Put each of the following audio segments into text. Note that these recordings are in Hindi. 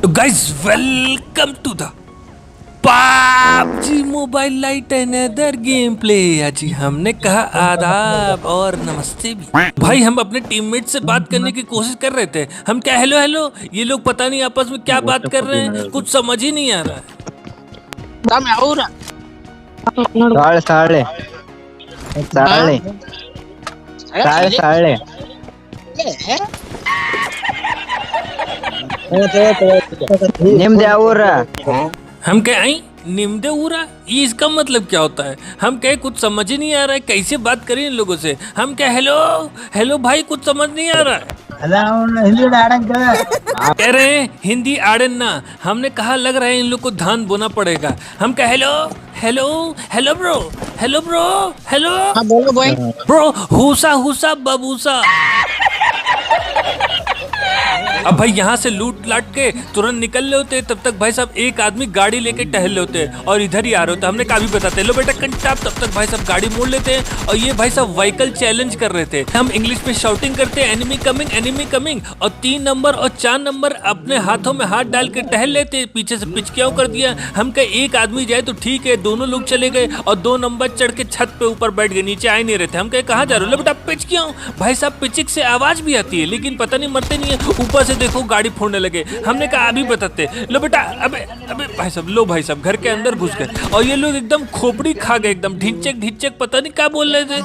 तो guys welcome to the PUBG mobile lite another game play. जी हमने कहा आदाब और नमस्ते भी। भाई हम अपने टीममेट से बात करने की कोशिश कर रहे थे। हम क्या हेलो हेलो, ये लोग पता नहीं आपस में क्या बात कर रहे हैं, कुछ समझ ही नहीं आ रहा है। हम कहे आई निम्दे उरा, ये इसका मतलब क्या होता है? हम कहे कुछ समझ ही नहीं आ रहा है, कैसे बात करें इन लोगों से। हम कहे हेलो हेलो भाई, कुछ समझ नहीं आ रहा है। कह रहे हैं हिंदी आड़न ना। हमने कहा लग रहा है इन लोग को धान बोना पड़ेगा। हम कहे hello hello hello bro, hello bro, hello बोलो भाई ब्रो, हुसा हुसा बबूसा। अब भाई यहाँ से लूट लाट के तुरंत निकल ले होते, तब तक भाई साहब एक आदमी गाड़ी लेके टहल ले होते और इधर ही आ रहे होते। हमने कहा भी बताते लो बेटा कंटाप, तब तक भाई साहब गाड़ी मोड़ लेते हैं और ये भाई साहब व्हीकल चैलेंज कर रहे थे। हम इंग्लिश में शाउटिंग करते हैं एनिमी कमिंग, और 3 नंबर और 4 नंबर अपने हाथों में हाथ डाल के टहल लेते। पीछे से पिचकियां कर दिया। हम कहे एक आदमी जाए तो ठीक है, दोनों लोग चले गए और 2 नंबर चढ़ के छत पे ऊपर बैठ गए, नीचे आए नहीं रहे थे। हम कहे कहाँ जा रहे हो? लो बेटा पिचकियां। भाई साहब पिचिक से आवाज भी आती है लेकिन पता नहीं मरते नहीं है। ऊपर से देखो गाड़ी फोड़ने लगे। हमने कहा अभी बताते। लो बेटा अबे अबे भाई साहब, लो भाई साहब घर के अंदर घुस गए और ये लोग एकदम खोपड़ी खा गए, एकदम ढिंचक पता नहीं क्या बोल रहे थे।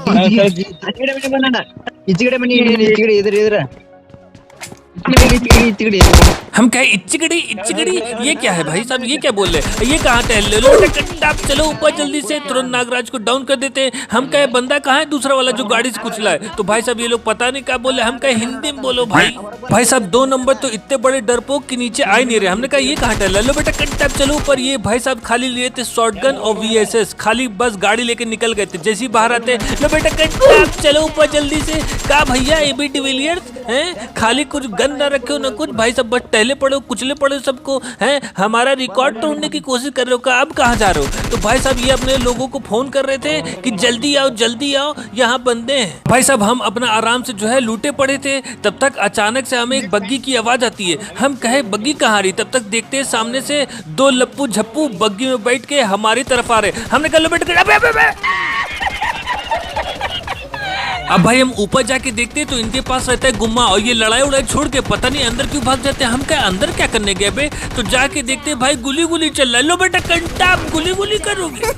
हम कहे इच्चिगड़ी ये क्या है भाई साहब, ये क्या बोल रहे? ये कहाँ टहल ले? लो बेटा चलो ऊपर जल्दी से, तुरंत नागराज को डाउन कर देते हैं। हम कहे बंदा कहाँ है दूसरा वाला जो गाड़ी से कुचला है? तो भाई साहब ये लोग पता नहीं क्या बोले। हम कहे हिंदी में बोलो भाई। भाई साहब 2 नंबर तो इतने बड़े डरपोक के नीचे आ ही नहीं रहे। हमने कहा ये कहाँ टहल? लो बेटा कंटाप चलो ऊपर। ये भाई साहब खाली लिए थे शॉटगन और VSS, खाली बस गाड़ी लेके निकल गए थे। जैसे ही बाहर आते लो बेटा कंटाप चलो ऊपर जल्दी से। कहा भैया AB डिविलियर्स हैं, खाली कुछ गन ना रखे हो ना कुछ, भाई सब बस टहले पड़े हो, कुचले पड़े हो सबको हैं। हमारा रिकॉर्ड तोड़ने की कोशिश कर रहे हो का? अब कहाँ जा रहे हो? तो भाई साहब ये अपने लोगों को फोन कर रहे थे कि जल्दी आओ यहाँ बंदे हैं। भाई साहब हम अपना आराम से जो है लूटे पड़े थे, तब तक अचानक से हमें एक बग्गी की आवाज आती है। हम कहे बग्गी कहाँ रही? तब तक देखते हैं सामने से 2 लप्पू झप्पू बग्गी में बैठ के हमारी तरफ आ रहे। हमने कहा लो बेटा अब भाई हम ऊपर जाके देखते हैं तो इनके पास रहता है गुम्मा और ये लड़ाई उड़ाई छोड़ के पता नहीं अंदर क्यों भाग जाते हैं। हम क्या अंदर क्या करने गए बे? तो जाके देखते हैं भाई गुली चल रहा है। लो बेटा कंटाप गुली करोगे?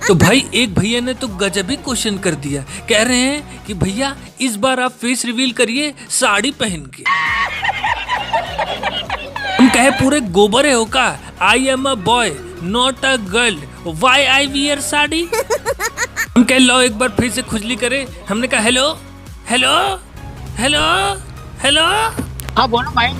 तो भाई एक भैया ने तो गजब ही क्वेश्चन कर दिया। कह रहे हैं कि भैया इस बार आप फेस रिवील करिए साड़ी पहन के। हम कहे पूरे गोबर हो का? I am a boy not a girl, why I wear sari? हम कह लो एक बार फिर से खुजली करे। हमने कहा हेलो हेलो हेलो हेलो। हाँ बोलो भाई।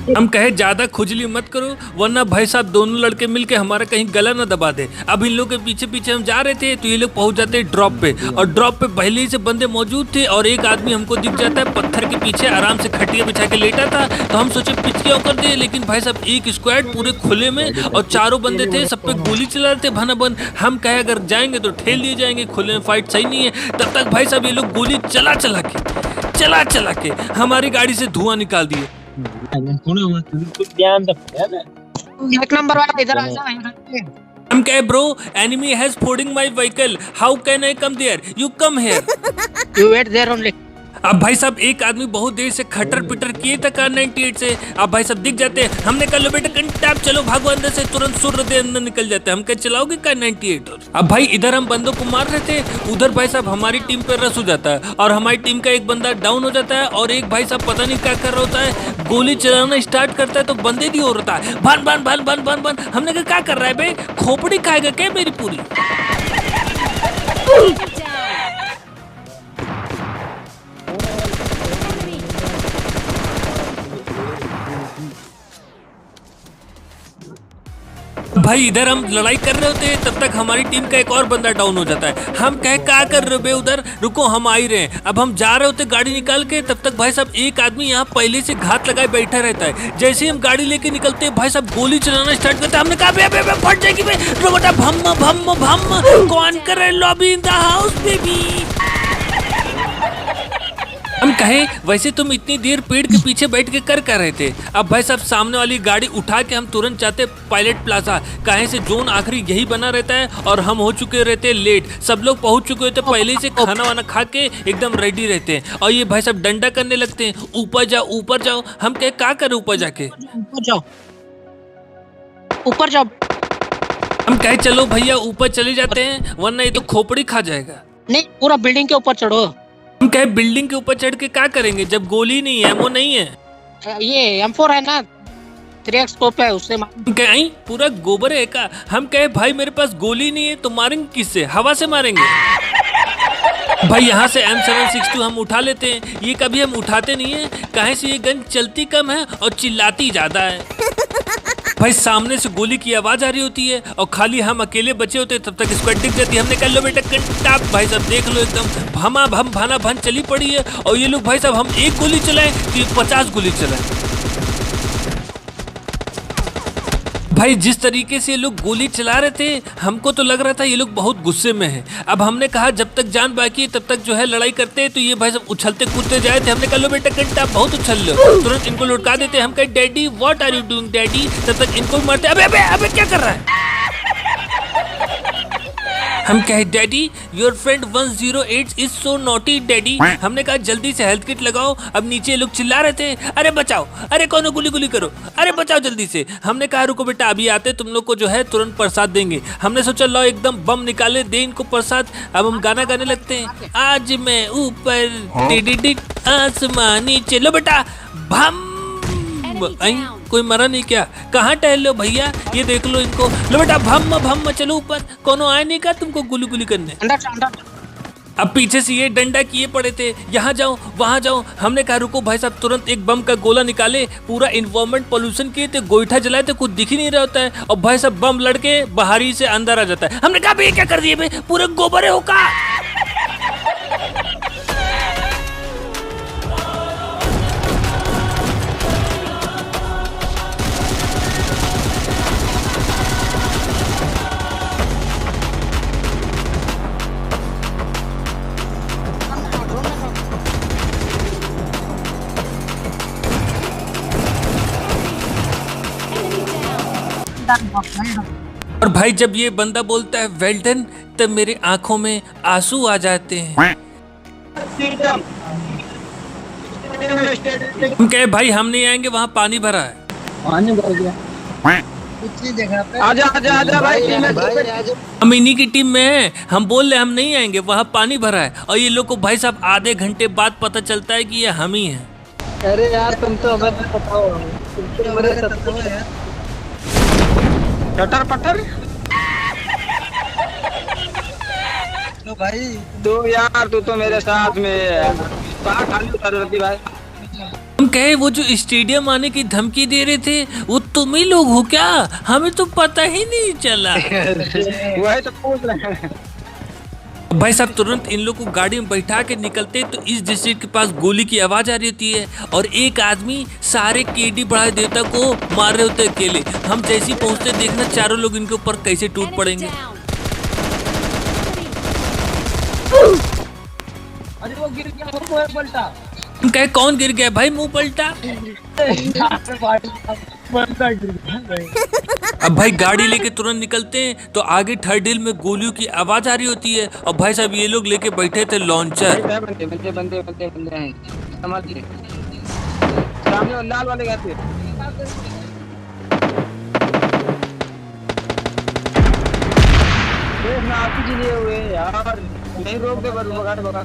हम कहे ज्यादा खुजली मत करो वरना भाई साहब दोनों लड़के मिलके हमारा कहीं गला ना दबा दे। अब इन लोग के पीछे हम जा रहे थे तो ये लोग पहुंच जाते हैं ड्रॉप पे, और ड्रॉप पे पहले ही से बंदे मौजूद थे और एक आदमी हमको दिख जाता है पत्थर के पीछे आराम से खटिया बिछा के लेटा था। तो हम सोचे पिचकियां कर दे, लेकिन भाई साहब एक स्क्वाड पूरे खुले में और 4 बंदे थे, सब पे गोली चला रहे थे भनाबन। हम कहे अगर जाएंगे तो ठेल दिए जाएंगे, खुले में फाइट सही नहीं है। तब तक भाई साहब ये लोग गोली चला के हमारी गाड़ी से धुआं निकाल दिए। एक नंबर वाला इधर आ जा। हम कहे bro enemy has fording my vehicle, how can I come there? You come here. You wait there only. अब भाई साहब एक आदमी बहुत देर से खटर पिटर किए था कार 98 से। अब भाई साहब दिख जाते हैं। हमने कहा लो बेटा कंटाप चलो भागो अंदर से, तुरंत सुर दे अंदर निकल जाते हैं। हम कहे चलाओगे कार 98? अब भाई इधर हम बंदों को मार रहे थे, उधर भाई साहब हमारी टीम पे रस हो जाता है और हमारी टीम का एक बंदा डाउन हो जाता है और एक भाई साहब पता नहीं क्या कर रहा होता है, गोली चलाना स्टार्ट करता है तो बंदे नहीं हो रहा है। भान। हमने कहा क्या कर रहा है बे? खोपड़ी खाएगा क्या मेरी पूरी? भाई इधर हम लड़ाई कर रहे होते हैं तब तक हमारी टीम का एक और बंदा डाउन हो जाता है। हम कहे क्या कर रहे हो बे उधर? रुको हम आ ही रहे हैं। अब हम जा रहे होते गाड़ी निकाल के, तब तक भाई साहब एक आदमी यहाँ पहले से घात लगाए बैठा रहता है। जैसे ही हम गाड़ी लेके निकलते हैं भाई साहब गोली चलाना स्टार्ट करते हैं। हमने कहा बे फट जाएगी बे, रोबोटा भम कौन कर रहे? Lobby in the house baby. हम कहे वैसे तुम इतनी देर पेड़ के पीछे बैठ के कर रहे थे। अब भाई साहब सामने वाली गाड़ी उठा के हम तुरंत जाते पायलट प्लाजा। कहे से जोन आखिरी यही बना रहता है और हम हो चुके रहते लेट। सब लोग पहुंच चुके होते पहले से, खाना वाना खा के एकदम रेडी रहते हैं और ये भाई साहब डंडा करने लगते हैं, ऊपर जाओ ऊपर जाओ। हम कहे क्या करे ऊपर जाके? ऊपर जाओ ऊपर जाओ। हम कहे चलो भैया ऊपर चले जाते हैं वरना ये तो खोपड़ी खा जाएगा। नहीं, पूरा बिल्डिंग के ऊपर चढ़ो। हम कहे बिल्डिंग के ऊपर चढ़ के क्या करेंगे जब गोली नहीं है, एमो नहीं है। ये M4 है ना, 3x स्कोप है, उससे हम कहे पूरा गोबर है का? हम कहे भाई मेरे पास गोली नहीं है तो मारेंगे किससे? हवा से मारेंगे। भाई यहाँ से M762 हम उठा लेते हैं। ये कभी हम उठाते नहीं है, काहे से ये गन चलती कम है और चिल्लाती ज्यादा है। भाई सामने से गोली की आवाज आ रही होती है और खाली हम अकेले बचे होते, तब तक स्क्वाड दिख जाती है। हमने कहा लो बेटा कंटाप। भाई साहब देख लो एकदम भमा भम भाना भन चली पड़ी है और ये लोग भाई साहब हम एक गोली चलाए तो ये 50 गोली चलाए। भाई जिस तरीके से ये लोग गोली चला रहे थे हमको तो लग रहा था ये लोग बहुत गुस्से में हैं। अब हमने कहा जब तक जान बाकी है तब तक जो है लड़ाई करते हैं। तो ये भाई सब उछलते कूदते जाए थे। हमने कहा लो बेटा कंटा बहुत उछल लो, तुरंत इनको लुटका देते। हम कहे daddy what are you doing daddy, तब तक इनको मारते। अबे अबे अबे क्या कर रहा है? हम कहे daddy your friend 108 is so naughty daddy. हमने कहा जल्दी से हेल्थ किट लगाओ। अब नीचे ये लोग चिल्ला रहे थे अरे बचाओ, अरे कौन गुली गुली करो, अरे बचाओ जल्दी से। हमने कहा रुको बेटा अभी आते, तुम लोग को जो है तुरंत प्रसाद देंगे। हमने सोचा लो एकदम बम निकाले दे इनको प्रसाद। अब हम गाना गाने लगते हैं, आज मैं ऊपर डिडिडिक आसमान नीचे। लो बेटा भम। कोई मरा नहीं क्या? कहाँ टहल लो भैया, ये देख लो इनको। लो बेटा भम भम चलो ऊपर। कोनो आए नहीं का तुमको गुली गुली करने? अब पीछे से ये डंडा किए पड़े थे, यहाँ जाओ वहाँ जाओ। हमने कहा रुको भाई साहब, तुरंत एक बम का गोला निकाले, पूरा इन्वायरमेंट पोल्यूशन किए थे, गोईठा जलाए थे, कुछ दिख ही नहीं रहा होता है। और भाई साहब बम लड़के बाहरी से अंदर आ जाता है। हमने कहा भाई क्या कर दिए बे, पूरे गोबरे हो का। और भाई जब ये बंदा बोलता है वेल डन, तब मेरे आंखों में आंसू आ जाते हैं। हम कहे भाई हम नहीं आएंगे, वहाँ पानी भरा है। पानी भर गया आजा आजा आजा भाई, हम इन्हीं की टीम में हैं। हम बोल रहे हम नहीं आएंगे, वहाँ पानी भरा है। और ये लोग को भाई साहब आधे घंटे बाद पता चलता है कि ये हम ही हैं। अरे यार तुम तो हमें बताओ, चटर पटर तो भाई तू यार, तू तो मेरे साथ में खाली उतर रहती भाई। हम कहे वो जो स्टेडियम आने की धमकी दे रहे थे वो तुम ही लोग हो क्या? हमें तो पता ही नहीं चला। वही तो पूछ रहे हैं। भाई साहब तुरंत इन लोग को गाड़ी में बैठा के निकलते तो इस डिस्ट्रिक्ट के पास गोली की आवाज आ रही होती है और एक आदमी सारे केडी बढ़ाए देवता को मार रहे होते अकेले। हम जैसे ही पहुंचते देखना चारों लोग इनके ऊपर कैसे टूट पड़ेंगे। अरे वो गिर गया, वो पलटा। हम कहे कौन गिर गया भाई? मुंह पलटा। अब भाई गाड़ी लेके तुरंत निकलते हैं तो आगे थर्ड हिल में गोलियों की आवाज आ रही होती है और भाई साहब ये लोग लेके बैठे थे लॉन्चर। बंदे बंदे बंदे बंदे बंदे हैं, समझिए सामने लाल वाले गए थे। देखना आप ही लिए हुए यार, नहीं रोक दे बस भगा भगा।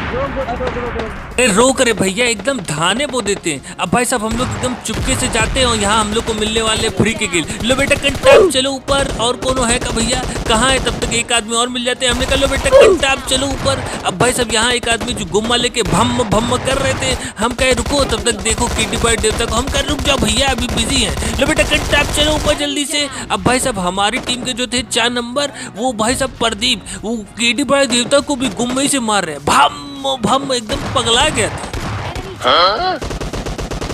अरे रोक रे भैया, एकदम धाने बो देते हैं। अब भाई साहब हम लोग एकदम चुपके से जाते हैं और यहाँ हम लोग को मिलने वाले फ्री के गिल। लो बेटा कंटाप चलो ऊपर। और कोनो है का भैया? कहाँ है? तब तक एक आदमी और मिल जाते हैं। हमने कहा लो बेटा कंटाप चलो ऊपर। अब भाई साहब यहाँ एक आदमी जो गुम्मा लेके भम भम कर रहे थे, हम कहे रुको, तब तक देखो केडी बाई देवता को। हम कहे रुक जाओ भैया अभी बिजी है। लो बेटा कंटाप चलो ऊपर जल्दी से। अब भाई साहब हमारी टीम के जो थे 4 नंबर, वो भाई साहब प्रदीप, वो केडी बाई देवता को भी गुम्मे से मार रहे हैं। भम भम एकदम पगला गया था।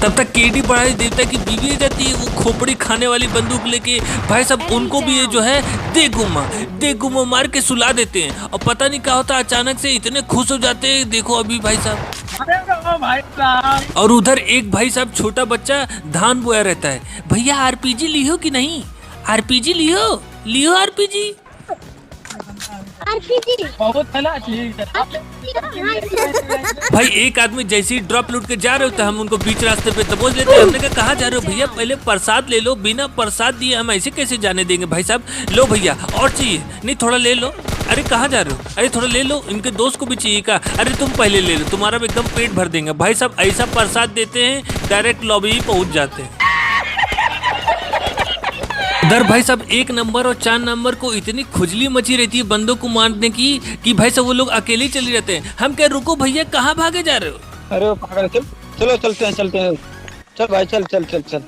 तब तक केडी बड़ा देवता की बीवी आ जाती है, वो खोपड़ी खाने वाली बंदूक लेके। भाई साहब उनको भी ये जो है दे गुमा मार के सुला देते हैं। और पता नहीं क्या होता, अचानक से इतने खुश हो जाते हैं, देखो अभी भाई साहब। और उधर एक भाई साहब छोटा बच्चा धान बोया रहता है। भैया आरपीजी लियो कि नहीं? आरपीजी लियो आरपीजी। भाई एक आदमी जैसे ही ड्रॉप लूट के जा रहे होते, हम उनको बीच रास्ते पे दबोच लेते हैं। हमने कहा कहाँ जा रहे हो भैया? पहले प्रसाद ले लो, बिना प्रसाद दिए हम ऐसे कैसे जाने देंगे? भाई साहब लो भैया, और चाहिए? नहीं थोड़ा ले लो। अरे कहाँ जा रहे हो? अरे थोड़ा ले लो, इनके दोस्त को भी चाहिए का? अरे तुम पहले ले लो, तुम्हारा भी एकदम पेट भर देंगे। भाई साहब ऐसा प्रसाद देते हैं, डायरेक्ट लॉबी पहुंच जाते हैं। उधर भाई साहब 1 नंबर और 4 नंबर को इतनी खुजली मची रहती है बंदों को मारने की कि भाई साहब वो लोग अकेले चले रहते हैं। हम कह रुको भैया, कहाँ भागे जा रहे हो? अरे पागल, चलो चलते हैं। चल भाई चल।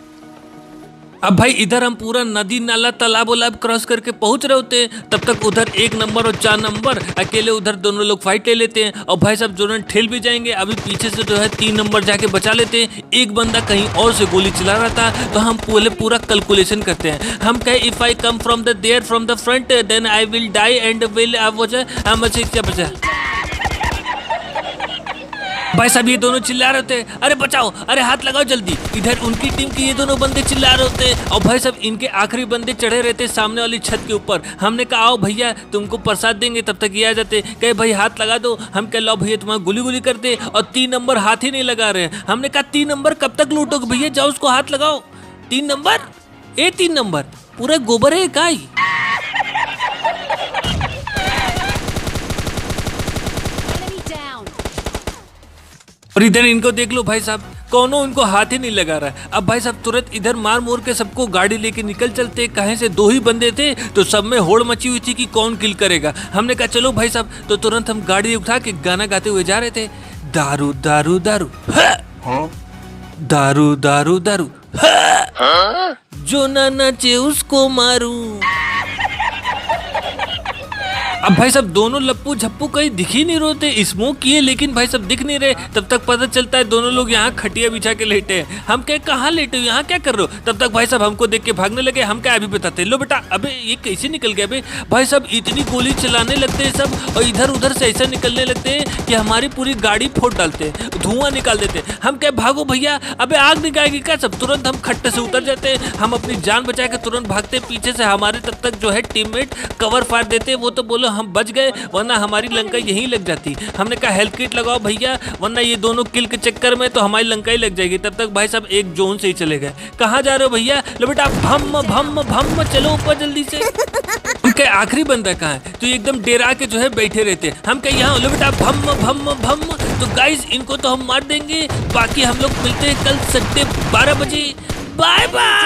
अब भाई इधर हम पूरा नदी नाला तालाब वालाब क्रॉस करके पहुंच रहे होते हैं, तब तक उधर 1 नंबर और 4 नंबर अकेले उधर दोनों लोग फाइट ले लेते हैं। और भाई साहब दोनों ठेल भी जाएंगे। अभी पीछे से जो है 3 नंबर जाके बचा लेते हैं। एक बंदा कहीं और से गोली चला रहा था, तो हम पूरा कैलकुलेशन करते हैं। हम कहे if I come from the front then I will die and will क्या बचा। भाई साहब ये दोनों चिल्ला रहे होते हैं, अरे बचाओ, अरे हाथ लगाओ जल्दी। इधर उनकी टीम के ये दोनों बंदे चिल्ला रहे होते हैं। और भाई साहब इनके आखिरी बंदे चढ़े रहते सामने वाली छत के ऊपर। हमने कहा आओ भैया तुमको प्रसाद देंगे, तब तक ये आ जाते, कहे भाई हाथ लगा दो। हम कह लो भैया तुम्हारा गुली कर दे। और 3 नंबर हाथ ही नहीं लगा रहे हैं। हमने कहा 3 नंबर कब तक लूटोगे भैया, जाओ उसको हाथ लगाओ। 3 नंबर 3 नंबर पूरा गोबर है काई। और इधर इनको देख लो भाई साहब, कौनो इनको हाथ ही नहीं लगा रहा है। अब भाई साहब तुरंत इधर मार मोर के सबको गाड़ी लेके निकल चलते। कहीं से 2 ही बंदे थे, तो सब में होड़ मची हुई थी कि कौन किल करेगा। हमने कहा चलो भाई साहब, तो तुरंत हम गाड़ी उठा के गाना गाते हुए जा रहे थे। दारू दारू दारू दारू दारू दारू, जो ना नाचे उसको मारू। अब भाई साहब दोनों लप्पू झप्पू कहीं दिख ही नहीं रहे, स्मोक किए लेकिन भाई साहब दिख नहीं रहे। तब तक पता चलता है दोनों लोग यहाँ खटिया बिछा के लेटे हैं। हम कहे कहाँ लेटे हो, यहाँ क्या कर रहे हो? तब तक भाई साहब हमको देख के भागने लगे। हम क्या अभी बताते, लो बेटा। अबे ये कैसे निकल गया बे? भाई साहब इतनी गोली चलाने लगते हैं सब, और इधर उधर से ऐसा निकलने लगते हैं कि हमारी पूरी गाड़ी फोड़ डालते हैं, धुआं निकाल देते हैं। हम कहे भागो भैया, अबे आग निकालेगी क्या? सब तुरंत हम खट्टे से उतर जाते हैं। हम अपनी जान बचा के तुरंत भागते। पीछे से हमारे तब तक जो है टीममेट कवर फायर देते। वो तो बोलो हम बच गए, वरना हमारी लंका यहीं लग जाती। हमने कहा हेल्थ किट लगाओ भैया, वरना ये दोनों किल के चक्कर में तो हमारी लंका ही लग जाएगी। तब तक भाई साहब एक जोन से ही चले गए। कहाँ जा रहे हो भैया? लो बेटा भम भम भम, चलो ऊपर जल्दी से। उनके आखिरी बंदा कहाँ है? तो एकदम डेरा के जो है बैठे रहते। हम कहे यहाँ लो बेटा भम भम भम। तो गाइस इनको तो हम मार देंगे, बाकी हम लोग मिलते हैं कल सट्टे 12 बजे। Bye bye.